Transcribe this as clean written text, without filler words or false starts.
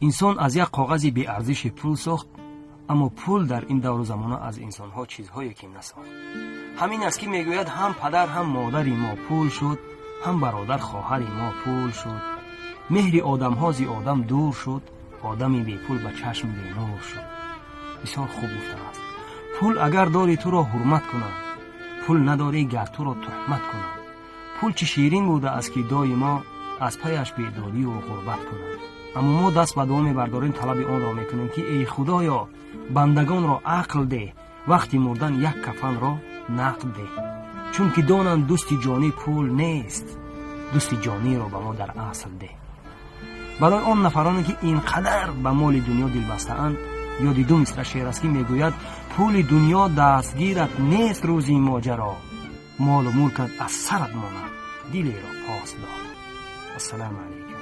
انسان از یک کاغذ بی ارزش پول ساخت، اما پول در این دور و زمان از انسان ها چیزهایی که نساخت. همین است که میگوید هم پدر هم مادری ما پول شد، هم برادر خواهر ما پول شد. مهر آدم ها زی آدم دور شد، آدمی بی پول به چشم بی نور شد. بسیار خوب گفته است. پول اگر داری تو را حرمت کنند، پول نداری گر تو را تهمت کنند. پول چه شیرین بوده است که دایما از پیش بیداری و غربت کنند. اما ما دست به دعا می‌برداریم، طلب آن را میکنیم که ای خدایا بندگان را عقل ده، وقتی مردن یک کفن را نقد ده، چون که دانند دوست جانی پول نیست، دوست جانی را به ما در اصل ده. برای آن نفرانی که اینقدر به مال دنیا دل بسته‌اند، یاد دو مصرع شعر است که میگوید پول دنیا دستگیرت نیست روزی ماجرا، مال و ملکت از سرت ماند، دلی را پاس دار. السلام علیکم.